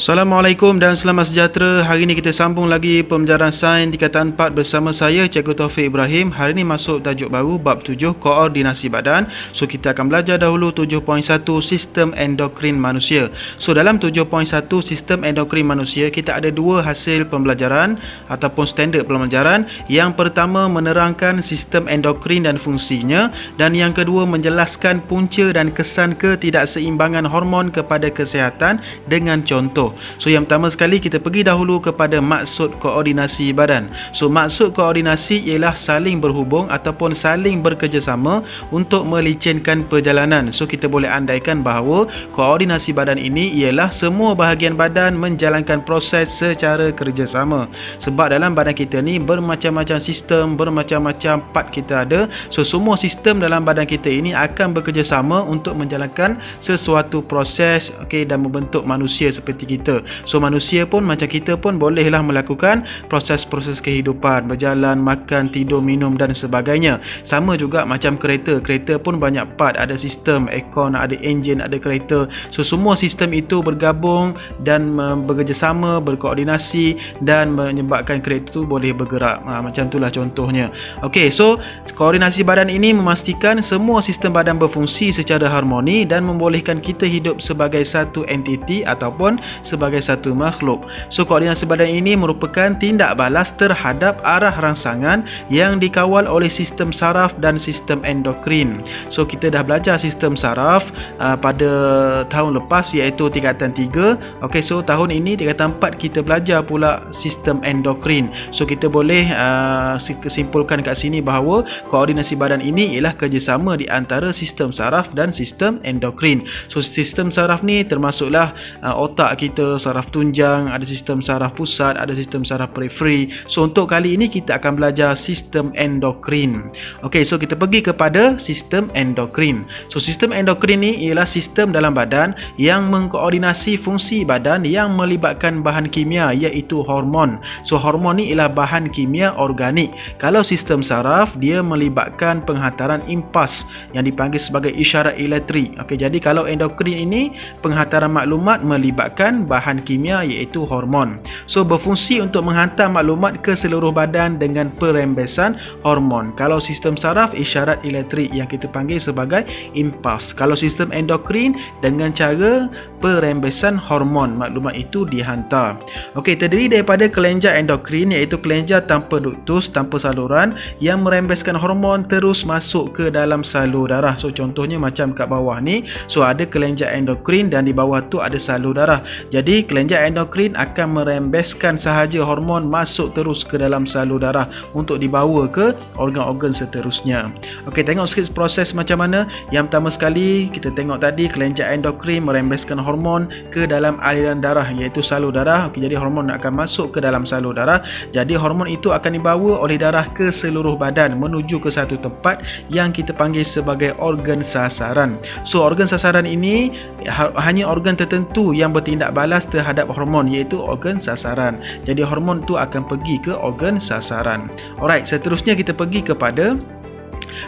Assalamualaikum dan selamat sejahtera. Hari ini kita sambung lagi pembelajaran sains tingkatan 4 bersama saya Cikgu Taufik Ibrahim. Hari ini masuk tajuk baru bab 7 koordinasi badan. So kita akan belajar dahulu 7.1 sistem endokrin manusia. So dalam 7.1 sistem endokrin manusia kita ada dua hasil pembelajaran ataupun standard pembelajaran. Yang pertama menerangkan sistem endokrin dan fungsinya, dan yang kedua menjelaskan punca dan kesan ketidakseimbangan hormon kepada kesihatan dengan contoh. So yang pertama sekali kita pergi dahulu kepada maksud koordinasi badan. So maksud koordinasi ialah saling berhubung ataupun saling bekerjasama untuk melicinkan perjalanan. So kita boleh andaikan bahawa koordinasi badan ini ialah semua bahagian badan menjalankan proses secara kerjasama. Sebab dalam badan kita ni bermacam-macam sistem, bermacam-macam part kita ada. So semua sistem dalam badan kita ini akan bekerjasama untuk menjalankan sesuatu proses, dan membentuk manusia seperti kita. So manusia pun macam kita pun bolehlah melakukan proses-proses kehidupan, berjalan, makan, tidur, minum dan sebagainya. Sama juga macam kereta. Kereta pun banyak part, ada sistem, aircon, ada enjin, ada kereta. So semua sistem itu bergabung dan bekerjasama, berkoordinasi dan menyebabkan kereta itu boleh bergerak. Macam itulah contohnya. So koordinasi badan ini memastikan semua sistem badan berfungsi secara harmoni dan membolehkan kita hidup sebagai satu entiti ataupun sebagai satu makhluk. So koordinasi badan ini merupakan tindak balas terhadap arah rangsangan yang dikawal oleh sistem saraf dan sistem endokrin. So kita dah belajar sistem saraf pada tahun lepas, iaitu tingkatan 3. So tahun ini tingkatan 4 kita belajar pula sistem endokrin. So kita boleh simpulkan kat sini bahawa koordinasi badan ini ialah kerjasama di antara sistem saraf dan sistem endokrin. So sistem saraf ni termasuklah otak kita, saraf tunjang, ada sistem saraf pusat, ada sistem saraf periferi. So untuk kali ini kita akan belajar sistem endokrin. So kita pergi kepada sistem endokrin. So sistem endokrin ni ialah sistem dalam badan yang mengkoordinasi fungsi badan yang melibatkan bahan kimia, iaitu hormon. So hormon ni ialah bahan kimia organik. Kalau sistem saraf, dia melibatkan penghantaran impas yang dipanggil sebagai isyarat elektrik. Jadi kalau endokrin ini penghantaran maklumat melibatkan bahan kimia, iaitu hormon. So berfungsi untuk menghantar maklumat ke seluruh badan dengan perembesan hormon. Kalau sistem saraf, isyarat elektrik yang kita panggil sebagai impas. Kalau sistem endokrin, dengan cara perembesan hormon, maklumat itu dihantar. Terdiri daripada kelenjar endokrin, iaitu kelenjar tanpa duktus, tanpa saluran yang merembeskan hormon terus masuk ke dalam salur darah. So contohnya macam kat bawah ni, so ada kelenjar endokrin dan di bawah tu ada salur darah. Jadi kelenjar endokrin akan merembeskan sahaja hormon masuk terus ke dalam salur darah untuk dibawa ke organ-organ seterusnya. Tengok sikit proses macam mana. Yang pertama sekali kita tengok tadi, kelenjar endokrin merembeskan hormon ke dalam aliran darah, iaitu salur darah. Jadi hormon akan masuk ke dalam salur darah. Jadi hormon itu akan dibawa oleh darah ke seluruh badan menuju ke satu tempat yang kita panggil sebagai organ sasaran. So organ sasaran ini hanya organ tertentu yang bertindak balas terhadap hormon, iaitu organ sasaran. Jadi hormon itu akan pergi ke organ sasaran. Seterusnya kita pergi kepada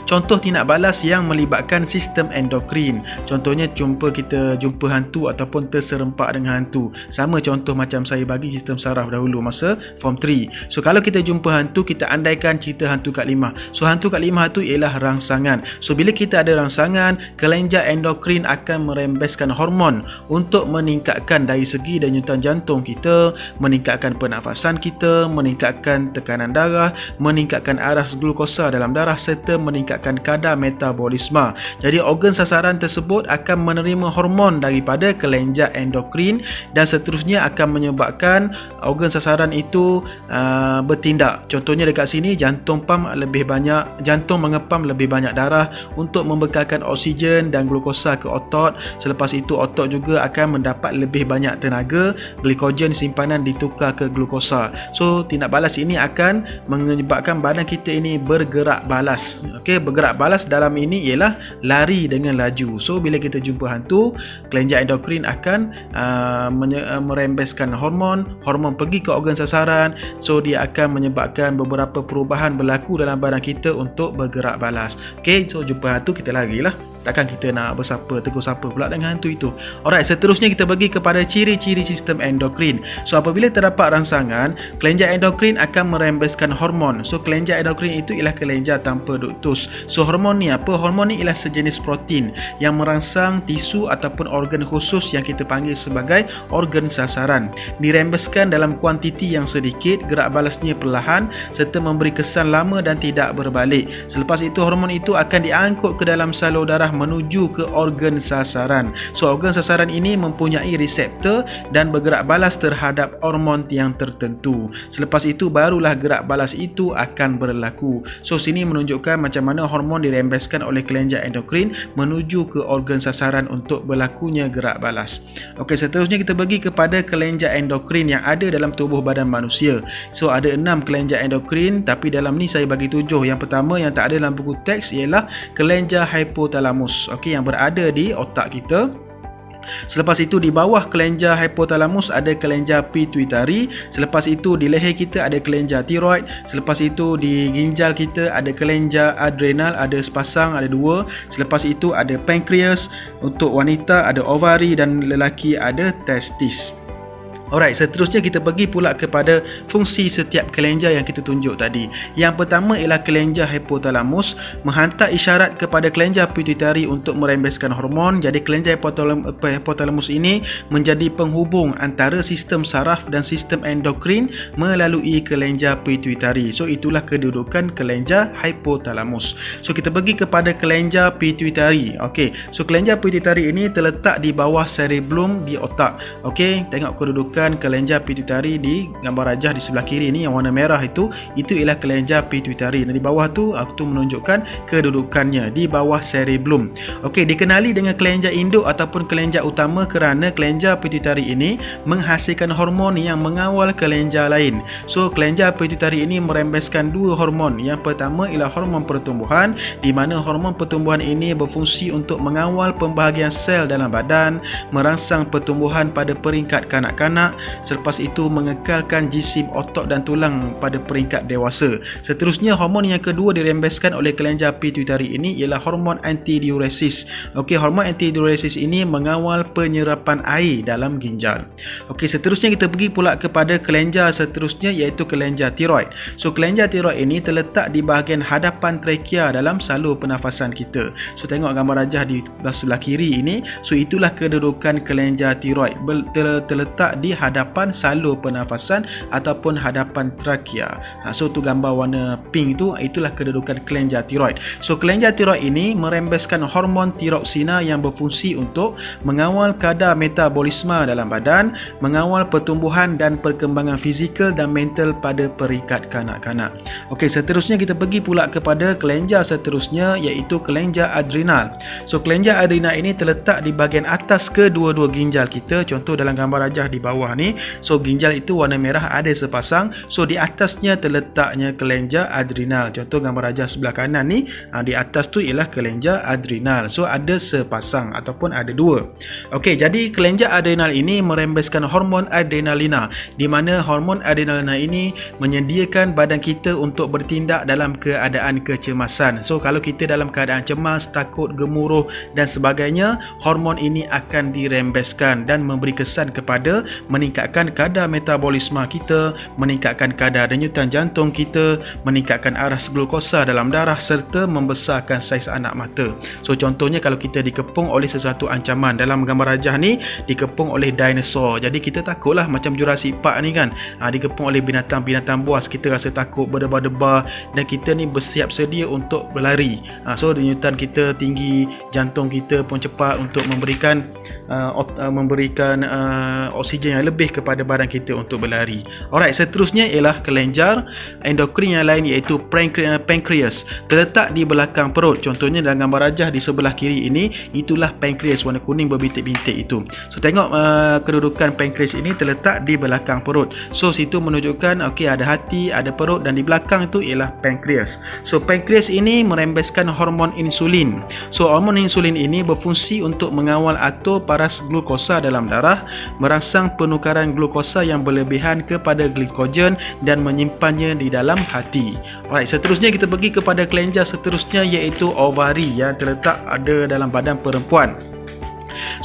contoh tindak balas yang melibatkan sistem endokrin. Contohnya kita jumpa hantu ataupun terserempak dengan hantu. Sama contoh macam saya bagi sistem saraf dahulu masa form 3. So kalau kita jumpa hantu, kita andaikan cerita hantu Kak Limah. So hantu Kak Limah tu ialah rangsangan. So bila kita ada rangsangan, kelenjar endokrin akan merembeskan hormon untuk meningkatkan dari segi denyutan jantung kita, meningkatkan pernafasan kita, meningkatkan tekanan darah, meningkatkan aras glukosa dalam darah serta meningkatkan kadar metabolisme. Jadi organ sasaran tersebut akan menerima hormon daripada kelenjar endokrin dan seterusnya akan menyebabkan organ sasaran itu bertindak. Contohnya dekat sini jantung mengepam lebih banyak darah untuk membekalkan oksigen dan glukosa ke otot. Selepas itu otot juga akan mendapat lebih banyak tenaga, glikogen simpanan ditukar ke glukosa. So tindak balas ini akan menyebabkan badan kita ini bergerak balas. Bergerak balas dalam ini ialah lari dengan laju. So bila kita jumpa hantu, kelenjar endokrin akan merembeskan hormon pergi ke organ sasaran. So dia akan menyebabkan beberapa perubahan berlaku dalam badan kita untuk bergerak balas. So jumpa hantu kita larilah. Takkan kita nak bersapa, tegur sapa pula dengan hantu itu. Alright, seterusnya kita pergi kepada ciri-ciri sistem endokrin. So apabila terdapat rangsangan, kelenjar endokrin akan merembeskan hormon. So kelenjar endokrin itu ialah kelenjar tanpa duktus. So hormon ni apa? Hormon ni ialah sejenis protein yang merangsang tisu ataupun organ khusus yang kita panggil sebagai organ sasaran. Dirembeskan dalam kuantiti yang sedikit, gerak balasnya perlahan serta memberi kesan lama dan tidak berbalik. Selepas itu hormon itu akan diangkut ke dalam salur darah menuju ke organ sasaran. So organ sasaran ini mempunyai reseptor dan bergerak balas terhadap hormon yang tertentu. Selepas itu barulah gerak balas itu akan berlaku. So sini menunjukkan macam mana hormon dirembeskan oleh kelenjar endokrin menuju ke organ sasaran untuk berlakunya gerak balas. Okey, seterusnya kita pergi kepada kelenjar endokrin yang ada dalam tubuh badan manusia. So ada 6 kelenjar endokrin, tapi dalam ni saya bagi 7. Yang pertama yang tak ada dalam buku teks ialah kelenjar hypothalamus, okey, yang berada di otak kita. Selepas itu di bawah kelenjar hypothalamus ada kelenjar pituitari. Selepas itu di leher kita ada kelenjar tiroid. Selepas itu di ginjal kita ada kelenjar adrenal, ada sepasang, ada 2. Selepas itu ada pankreas. Untuk wanita ada ovari dan lelaki ada testis. Alright, seterusnya kita pergi pula kepada fungsi setiap kelenjar yang kita tunjuk tadi. Yang pertama ialah kelenjar hypothalamus menghantar isyarat kepada kelenjar pituitari untuk merembeskan hormon. Jadi kelenjar hypothalamus ini menjadi penghubung antara sistem saraf dan sistem endokrin melalui kelenjar pituitari. So itulah kedudukan kelenjar hypothalamus. So kita pergi kepada kelenjar pituitari. Okey, so kelenjar pituitari ini terletak di bawah cerebellum di otak. Okey, tengok kedudukan kelenjar pituitari di gambar rajah di sebelah kiri ni yang warna merah itu ialah kelenjar pituitari. Dan di bawah tu aku menunjukkan kedudukannya di bawah cerebellum. Okey, dikenali dengan kelenjar induk ataupun kelenjar utama kerana kelenjar pituitari ini menghasilkan hormon yang mengawal kelenjar lain. So kelenjar pituitari ini merembeskan 2 hormon. Yang pertama ialah hormon pertumbuhan, di mana hormon pertumbuhan ini berfungsi untuk mengawal pembahagian sel dalam badan, merangsang pertumbuhan pada peringkat kanak-kanak. Selepas itu mengekalkan jisim otot dan tulang pada peringkat dewasa. Seterusnya hormon yang kedua dirembeskan oleh kelenjar pituitari ini ialah hormon antidiuresis. Okey, hormon antidiuresis ini mengawal penyerapan air dalam ginjal. Okey, seterusnya kita pergi pula kepada kelenjar seterusnya iaitu kelenjar tiroid. So kelenjar tiroid ini terletak di bahagian hadapan trakea dalam salur pernafasan kita. So tengok gambar rajah di sebelah kiri ini. So itulah kedudukan kelenjar tiroid, terletak di hadapan salur pernafasan ataupun hadapan trakea. So tu gambar warna pink tu, itulah kedudukan kelenjar tiroid. So kelenjar tiroid ini merembeskan hormon tiroksina yang berfungsi untuk mengawal kadar metabolisme dalam badan, mengawal pertumbuhan dan perkembangan fizikal dan mental pada peringkat kanak-kanak. Okey, seterusnya kita pergi pula kepada kelenjar seterusnya iaitu kelenjar adrenal. So kelenjar adrenal ini terletak di bahagian atas kedua-dua ginjal kita. Contoh dalam gambar rajah di bawah ni. So ginjal itu warna merah ada sepasang. So di atasnya terletaknya kelenjar adrenal. Contoh gambar rajah sebelah kanan ni, di atas tu ialah kelenjar adrenal. So ada sepasang ataupun ada 2. Okey, jadi kelenjar adrenal ini merembeskan hormon adrenalina, di mana hormon adrenalina ini menyediakan badan kita untuk bertindak dalam keadaan kecemasan. So kalau kita dalam keadaan cemas, takut, gemuruh dan sebagainya, hormon ini akan dirembeskan dan memberi kesan kepada meningkatkan kadar metabolisme kita, meningkatkan kadar denyutan jantung kita, meningkatkan aras glukosa dalam darah serta membesarkan saiz anak mata. So contohnya kalau kita dikepung oleh sesuatu ancaman, dalam gambar rajah ni dikepung oleh dinosaur. Jadi kita takutlah macam Jurassic Park ni kan. Dikepung oleh binatang-binatang buas, kita rasa takut, berdebar-debar dan kita ni bersiap sedia untuk berlari. So denyutan kita tinggi, jantung kita pun cepat untuk memberikan oksigen yang lebih kepada badan kita untuk berlari. Alright, seterusnya ialah kelenjar endokrin yang lain iaitu pankreas. Terletak di belakang perut. Contohnya dalam gambar rajah di sebelah kiri ini, itulah pankreas warna kuning berbintik-bintik itu. So tengok kedudukan pankreas ini terletak di belakang perut. So situ menunjukkan okey, ada hati, ada perut dan di belakang itu ialah pankreas. So pankreas ini merembeskan hormon insulin. So hormon insulin ini berfungsi untuk mengawal atur paras glukosa dalam darah, merangsang penukaran glukosa yang berlebihan kepada glikogen dan menyimpannya di dalam hati. Alright, seterusnya kita pergi kepada kelenjar seterusnya, iaitu ovari yang terletak ada dalam badan perempuan.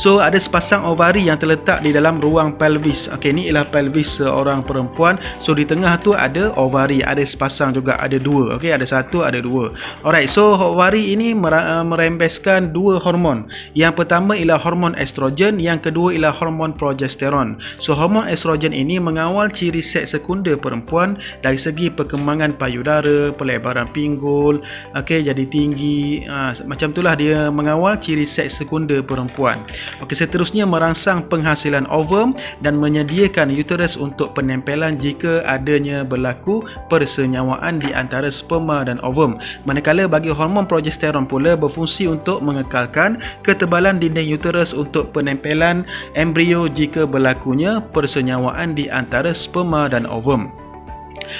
So ada sepasang ovari yang terletak di dalam ruang pelvis. Okey, ni ialah pelvis seorang perempuan. So di tengah tu ada ovari, ada sepasang juga, ada dua. Okey, ada satu, ada dua. Alright, so ovari ini merembeskan dua hormon. Yang pertama ialah hormon estrogen, yang kedua ialah hormon progesteron. So hormon estrogen ini mengawal ciri seks sekunder perempuan dari segi perkembangan payudara, pelebaran pinggul, okey, jadi tinggi, macam itulah dia mengawal ciri seks sekunder perempuan. Okey, seterusnya merangsang penghasilan ovum dan menyediakan uterus untuk penempelan jika adanya berlaku persenyawaan di antara sperma dan ovum. Manakala bagi hormon progesteron pula berfungsi untuk mengekalkan ketebalan dinding uterus untuk penempelan embrio jika berlakunya persenyawaan di antara sperma dan ovum.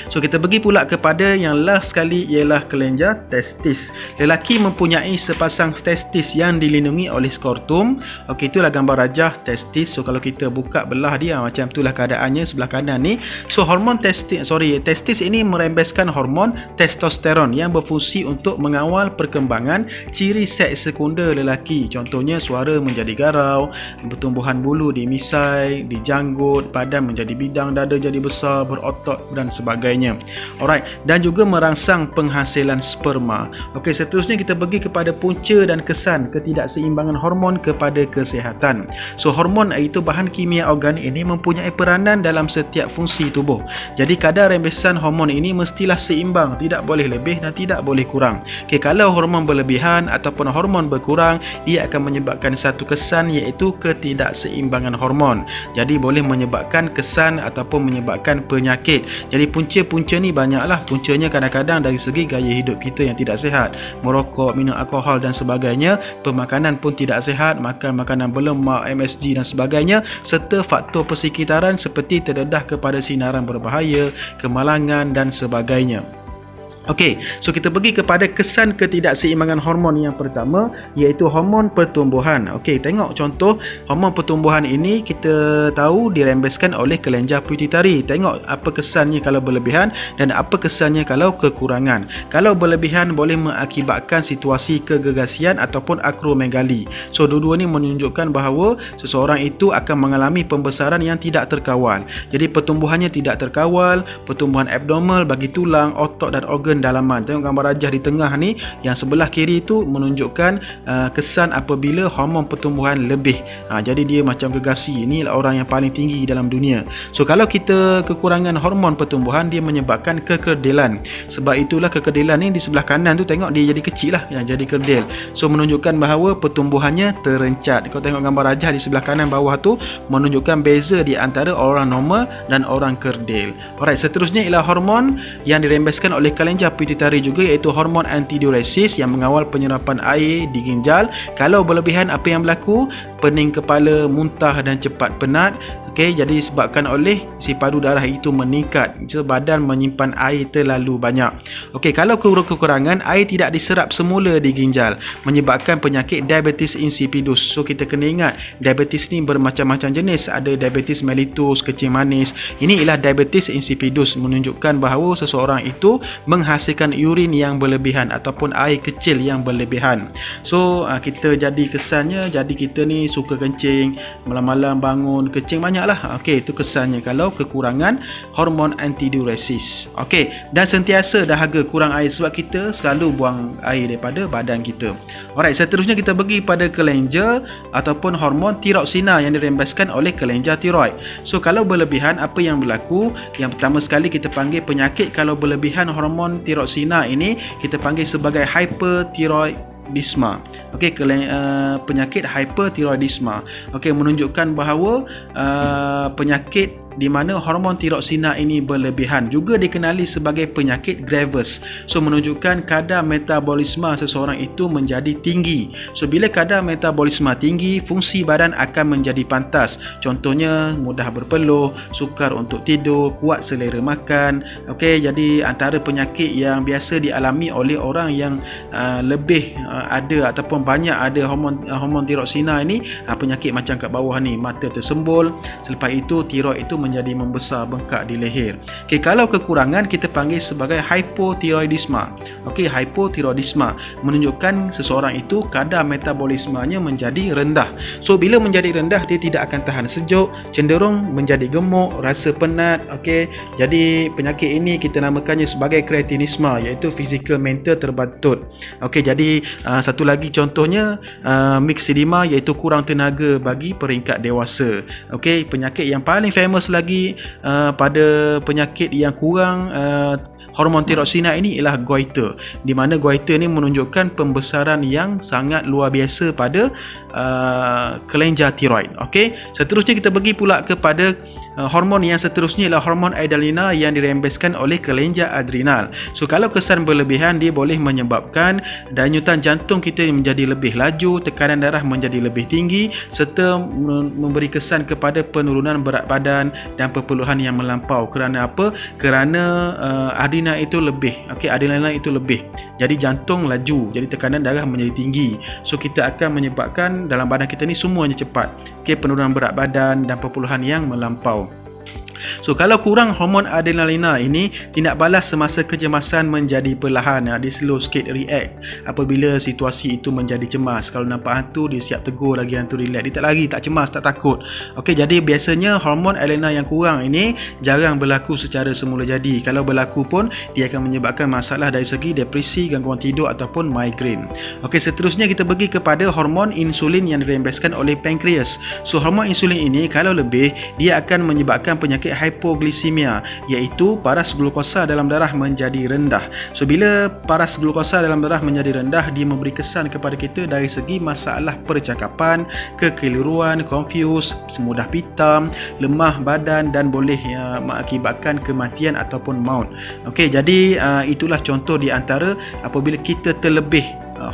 So kita pergi pula kepada yang last sekali, ialah kelenjar testis. Lelaki mempunyai sepasang testis yang dilindungi oleh skrotum. Okey, itulah gambar rajah testis. So kalau kita buka belah dia, macam itulah keadaannya sebelah kanan ni. So hormon testis ini merembeskan hormon testosteron yang berfungsi untuk mengawal perkembangan ciri seks sekunder lelaki. Contohnya suara menjadi garau, pertumbuhan bulu di misai, di janggut, badan menjadi bidang, dada jadi besar, berotot dan sebagainya. Alright, dan juga merangsang penghasilan sperma. Okey, seterusnya kita pergi kepada punca dan kesan ketidakseimbangan hormon kepada kesihatan. So hormon iaitu bahan kimia organik ini mempunyai peranan dalam setiap fungsi tubuh. Jadi kadar rembesan hormon ini mestilah seimbang, tidak boleh lebih dan tidak boleh kurang. Okey, kalau hormon berlebihan ataupun hormon berkurang, ia akan menyebabkan satu kesan, iaitu ketidakseimbangan hormon. Jadi boleh menyebabkan kesan ataupun menyebabkan penyakit. Jadi punca ni banyaklah. Puncanya kadang-kadang dari segi gaya hidup kita yang tidak sihat, merokok, minum alkohol dan sebagainya, pemakanan pun tidak sihat, makan makanan berlemak, MSG dan sebagainya, serta faktor persekitaran seperti terdedah kepada sinaran berbahaya, kemalangan dan sebagainya. Okey, so kita pergi kepada kesan ketidakseimbangan hormon yang pertama, iaitu hormon pertumbuhan. Okey, tengok contoh hormon pertumbuhan ini kita tahu dirembeskan oleh kelenjar pituitari. Tengok apa kesannya kalau berlebihan dan apa kesannya kalau kekurangan. Kalau berlebihan boleh mengakibatkan situasi kegegasian ataupun akromegali. So dua-dua ni menunjukkan bahawa seseorang itu akan mengalami pembesaran yang tidak terkawal. Jadi pertumbuhannya tidak terkawal, pertumbuhan abnormal bagi tulang, otot dan organ dalaman. Tengok gambar rajah di tengah ni, yang sebelah kiri itu menunjukkan kesan apabila hormon pertumbuhan lebih. Jadi dia macam gegasi. Inilah orang yang paling tinggi dalam dunia. So kalau kita kekurangan hormon pertumbuhan, dia menyebabkan kekerdilan. Sebab itulah kekerdilan ni di sebelah kanan tu, tengok dia jadi kecil lah, yang jadi kerdil. So menunjukkan bahawa pertumbuhannya terencat. Kalau tengok gambar rajah di sebelah kanan bawah tu, menunjukkan beza di antara orang normal dan orang kerdil. Alright, seterusnya ialah hormon yang dirembeskan oleh kelenjar pituitari juga, iaitu hormon antidiuresis yang mengawal penyerapan air di ginjal. Kalau berlebihan, apa yang berlaku? Pening kepala, muntah dan cepat penat. Okey, jadi disebabkan oleh si padu darah itu meningkat, badan menyimpan air terlalu banyak. Okey, kalau kekurangan, air tidak diserap semula di ginjal, menyebabkan penyakit diabetes insipidus. So kita kena ingat, diabetes ni bermacam-macam jenis. Ada diabetes mellitus, kencing manis. Ini ialah diabetes insipidus, menunjukkan bahawa seseorang itu menghasilkan urin yang berlebihan ataupun air kecil yang berlebihan. So kita jadi kesannya, jadi kita ni suka kencing, malam-malam bangun kencing banyak lah. Okey, itu kesannya kalau kekurangan hormon antidiuresis. Okey, dan sentiasa dahaga, kurang air sebab kita selalu buang air daripada badan kita. Alright, seterusnya kita pergi pada kelenjar ataupun hormon tiroksina yang dirembeskan oleh kelenjar tiroid. So kalau berlebihan, apa yang berlaku? Yang pertama sekali kita panggil penyakit kalau berlebihan hormon tiroksina ini, kita panggil sebagai hyperthyroidisme. Okey, penyakit hyperthyroidisme. Okey, menunjukkan bahawa penyakit di mana hormon tiroksina ini berlebihan, juga dikenali sebagai penyakit Graves. So menunjukkan kadar metabolisme seseorang itu menjadi tinggi. So bila kadar metabolisme tinggi, fungsi badan akan menjadi pantas. Contohnya mudah berpeluh, sukar untuk tidur, kuat selera makan. Okey, jadi antara penyakit yang biasa dialami oleh orang yang lebih ada ataupun banyak ada hormon tiroksina ini, penyakit macam kat bawah ni, mata tersembul, selepas itu tiroid itu menjadi membesar, bengkak di leher. Okey, kalau kekurangan kita panggil sebagai hypothyroidisme. Okey, hypothyroidisme menunjukkan seseorang itu kadar metabolismenya menjadi rendah. So bila menjadi rendah, dia tidak akan tahan sejuk, cenderung menjadi gemuk, rasa penat. Okey, jadi penyakit ini kita namakannya sebagai kretinisme, iaitu fizikal mental terbatut. Okey, jadi satu lagi contohnya myxedema, iaitu kurang tenaga bagi peringkat dewasa. Okey, penyakit yang paling famous lagi pada penyakit yang kurang hormon tiroksina ini ialah goiter, di mana goiter ni menunjukkan pembesaran yang sangat luar biasa pada kelenjar tiroid. Okey, seterusnya kita pergi pula kepada hormon yang seterusnya ialah hormon adrenalina yang dirembeskan oleh kelenjar adrenal. So kalau kesan berlebihan, dia boleh menyebabkan denyutan jantung kita menjadi lebih laju, tekanan darah menjadi lebih tinggi, serta memberi kesan kepada penurunan berat badan dan perpeluhan yang melampau. Kerana apa? Kerana adrenal itu lebih. Okey, adrenalina itu lebih. Jadi jantung laju, jadi tekanan darah menjadi tinggi. So kita akan menyebabkan dalam badan kita ni semuanya cepat. Okey, penurunan berat badan dan perpeluhan yang melampau. So kalau kurang hormon adrenalina ini, tindak balas semasa kecemasan menjadi perlahan. Dia slow sikit react apabila situasi itu menjadi cemas. Kalau nampak hantu, dia siap tegur lagi hantu relax. Dia tak lari, tak cemas, tak takut. Okey, jadi biasanya hormon adrenalina yang kurang ini jarang berlaku secara semula jadi. Kalau berlaku pun, dia akan menyebabkan masalah dari segi depresi, gangguan tidur ataupun migraine. Okey, seterusnya kita pergi kepada hormon insulin yang dirembeskan oleh pankreas. So hormon insulin ini kalau lebih, dia akan menyebabkan penyakit hypoglycemia, iaitu paras glukosa dalam darah menjadi rendah. So bila paras glukosa dalam darah menjadi rendah, dia memberi kesan kepada kita dari segi masalah percakapan, kekeliruan, confuse, mudah pitam, lemah badan dan boleh mengakibatkan kematian ataupun maut. Okey, jadi itulah contoh di antara apabila kita terlebih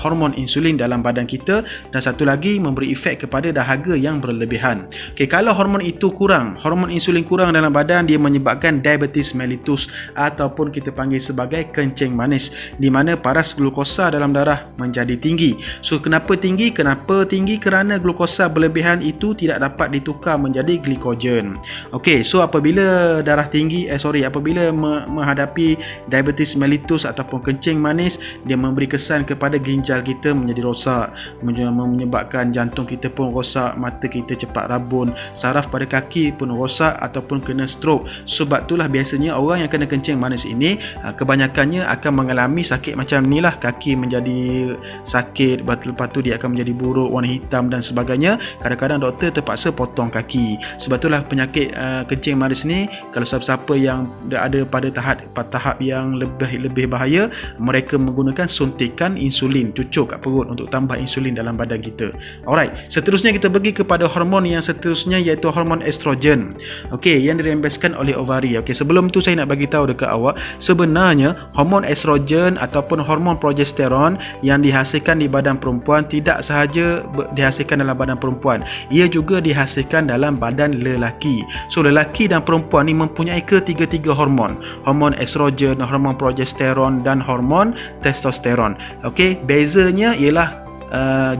hormon insulin dalam badan kita, dan satu lagi memberi efek kepada dahaga yang berlebihan. Okey, kalau hormon itu kurang, hormon insulin kurang dalam badan, dia menyebabkan diabetes mellitus ataupun kita panggil sebagai kencing manis, di mana paras glukosa dalam darah menjadi tinggi. So kenapa tinggi? Kenapa tinggi? Kerana glukosa berlebihan itu tidak dapat ditukar menjadi glikogen. Okey, so apabila darah tinggi apabila menghadapi diabetes mellitus ataupun kencing manis, dia memberi kesan kepada ginjal kita menjadi rosak, menyebabkan jantung kita pun rosak, mata kita cepat rabun, saraf pada kaki pun rosak ataupun kena stroke. Sebab itulah biasanya orang yang kena kencing manis ini kebanyakannya akan mengalami sakit macam ni lah. Kaki menjadi sakit, lepas tu dia akan menjadi buruk, warna hitam dan sebagainya. Kadang-kadang doktor terpaksa potong kaki. Sebab itulah penyakit kencing manis ni, kalau siapa-siapa yang ada pada tahap yang lebih bahaya, mereka menggunakan suntikan insulin, cucuk kat perut untuk tambah insulin dalam badan kita. Alright, seterusnya kita pergi kepada hormon yang seterusnya, iaitu hormon estrogen. Okey, yang dirembeskan oleh ovari. Okey, sebelum tu saya nak bagi tahu dekat awak, sebenarnya hormon estrogen ataupun hormon progesteron yang dihasilkan di badan perempuan tidak sahaja dihasilkan dalam badan perempuan, ia juga dihasilkan dalam badan lelaki. So lelaki dan perempuan ni mempunyai ketiga-tiga hormon. Hormon estrogen, hormon progesteron dan hormon testosteron. Okey, bezanya ialah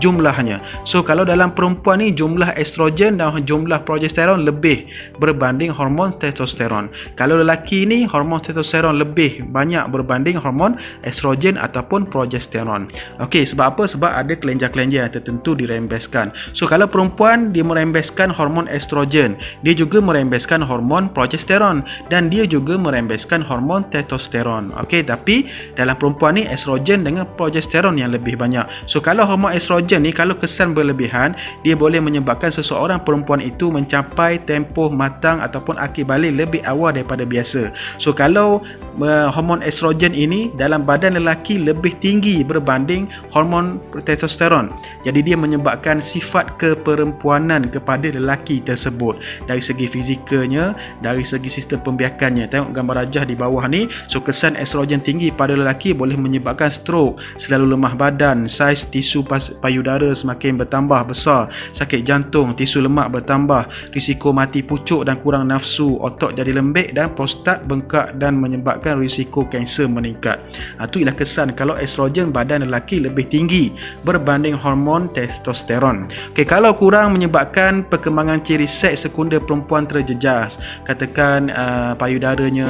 jumlahnya. So kalau dalam perempuan ni jumlah estrogen dan jumlah progesteron lebih berbanding hormon testosteron. Kalau lelaki ni hormon testosteron lebih banyak berbanding hormon estrogen ataupun progesteron. Okey, sebab apa? Sebab ada kelenjar-kelenjar yang tertentu dirembeskan. So kalau perempuan dia merembeskan hormon estrogen, dia juga merembeskan hormon progesteron dan dia juga merembeskan hormon testosteron. Okey, tapi dalam perempuan ni estrogen dengan progesteron yang lebih banyak. So kalau hormon estrogen ni kalau kesan berlebihan, dia boleh menyebabkan seseorang perempuan itu mencapai tempoh matang ataupun akil balik lebih awal daripada biasa. So kalau hormon estrogen ini dalam badan lelaki lebih tinggi berbanding hormon testosteron. Jadi dia menyebabkan sifat keperempuanan kepada lelaki tersebut dari segi fizikalnya, dari segi sistem pembiakannya. Tengok gambar rajah di bawah ni. So kesan estrogen tinggi pada lelaki boleh menyebabkan stroke, selalu lemah badan, saiz tisu payudara semakin bertambah besar, sakit jantung, tisu lemak bertambah, risiko mati pucuk dan kurang nafsu, otot jadi lembek dan prostat bengkak dan menyebabkan risiko kanser meningkat. Itu ialah kesan kalau estrogen badan lelaki lebih tinggi berbanding hormon testosteron. Okey, kalau kurang menyebabkan perkembangan ciri seks sekunder perempuan terjejas. Katakan payudaranya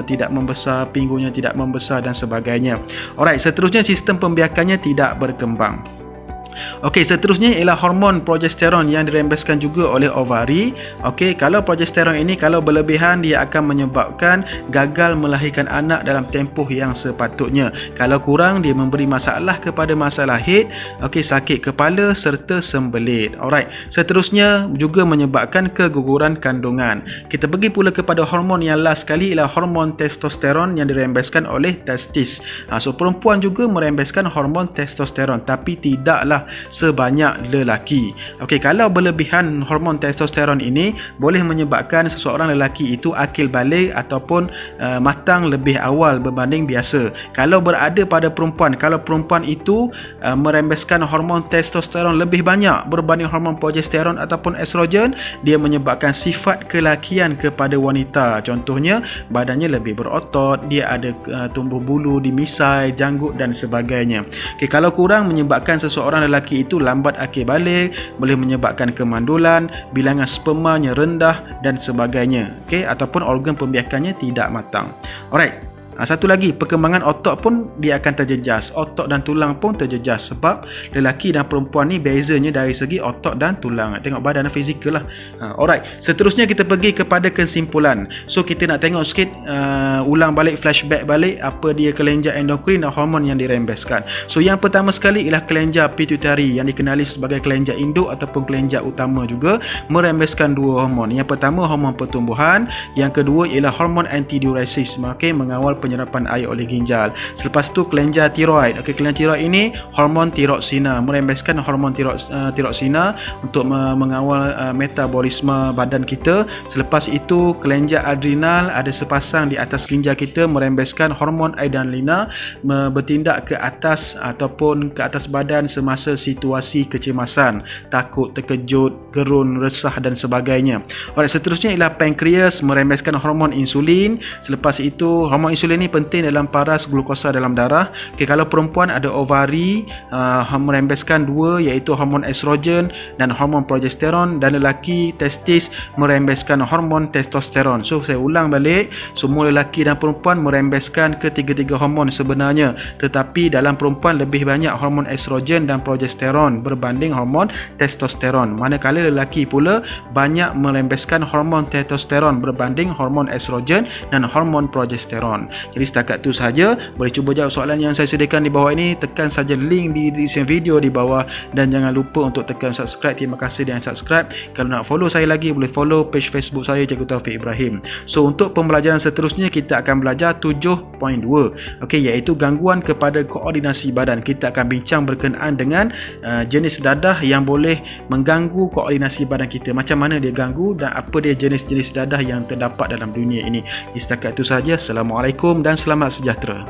tidak membesar, pinggulnya tidak membesar dan sebagainya. Alright, seterusnya sistem pembiakannya tidak berkembang. Okey, seterusnya ialah hormon progesteron yang dirembeskan juga oleh ovari. Okey, kalau progesteron ini kalau berlebihan dia akan menyebabkan gagal melahirkan anak dalam tempoh yang sepatutnya. Kalau kurang dia memberi masalah kepada masa lahir, okey, sakit kepala serta sembelit. Alright, seterusnya juga menyebabkan keguguran kandungan. Kita pergi pula kepada hormon yang last sekali ialah hormon testosteron yang dirembeskan oleh testis. So perempuan juga merembeskan hormon testosteron tapi tidaklah sebanyak lelaki. Okey, kalau berlebihan hormon testosteron ini boleh menyebabkan seseorang lelaki itu akil balik ataupun matang lebih awal berbanding biasa. Kalau berada pada perempuan, kalau perempuan itu merembeskan hormon testosteron lebih banyak berbanding hormon progesteron ataupun estrogen, dia menyebabkan sifat kelakian kepada wanita. Contohnya badannya lebih berotot, dia ada tumbuh bulu di misai, janggut dan sebagainya. Okey, kalau kurang menyebabkan seseorang lelaki itu lambat akil balik, boleh menyebabkan kemandulan, bilangan spermanya rendah dan sebagainya. Okey, ataupun organ pembiakannya tidak matang. Alright. Satu lagi, perkembangan otot pun dia akan terjejas. Otot dan tulang pun terjejas sebab lelaki dan perempuan ni bezanya dari segi otot dan tulang. Tengok badan fizikal lah. Alright, seterusnya kita pergi kepada kesimpulan. So kita nak tengok sikit, ulang balik, flashback balik apa dia kelenjar endokrin dan hormon yang dirembeskan. So yang pertama sekali ialah kelenjar pituitari yang dikenali sebagai kelenjar induk ataupun kelenjar utama juga merembeskan dua hormon. Yang pertama hormon pertumbuhan, yang kedua ialah hormon antidiuresis, mengawal penyerapan air oleh ginjal. Selepas tu kelenjar tiroid. Okey, kelenjar tiroid ini hormon tiroksina, merembeskan hormon tiroksina untuk mengawal metabolisme badan kita. Selepas itu kelenjar adrenal ada sepasang di atas ginjal kita merembeskan hormon adrenalina, bertindak ke atas ataupun ke atas badan semasa situasi kecemasan, takut, terkejut, gerun, resah dan sebagainya. Alright, seterusnya ialah pankreas merembeskan hormon insulin. Selepas itu hormon insulin ini penting dalam paras glukosa dalam darah. Okay, kalau perempuan ada ovari merembeskan dua iaitu hormon estrogen dan hormon progesteron, dan lelaki testis merembeskan hormon testosteron. So saya ulang balik, semua lelaki dan perempuan merembeskan ketiga-tiga hormon sebenarnya, tetapi dalam perempuan lebih banyak hormon estrogen dan progesteron berbanding hormon testosteron, manakala lelaki pula banyak merembeskan hormon testosteron berbanding hormon estrogen dan hormon progesteron. Jadi setakat tu saja. Boleh cuba jawab soalan yang saya sediakan di bawah ini. Tekan saja link di description video di bawah dan jangan lupa untuk tekan subscribe. Terima kasih dengan subscribe. Kalau nak follow saya lagi, boleh follow page Facebook saya Cikgu Taufik Ibrahim. So untuk pembelajaran seterusnya kita akan belajar 7.2, okey, iaitu gangguan kepada koordinasi badan. Kita akan bincang berkenaan dengan jenis dadah yang boleh mengganggu koordinasi badan kita. Macam mana dia ganggu dan apa dia jenis-jenis dadah yang terdapat dalam dunia ini. Setakat itu saja. Assalamualaikum dan selamat sejahtera.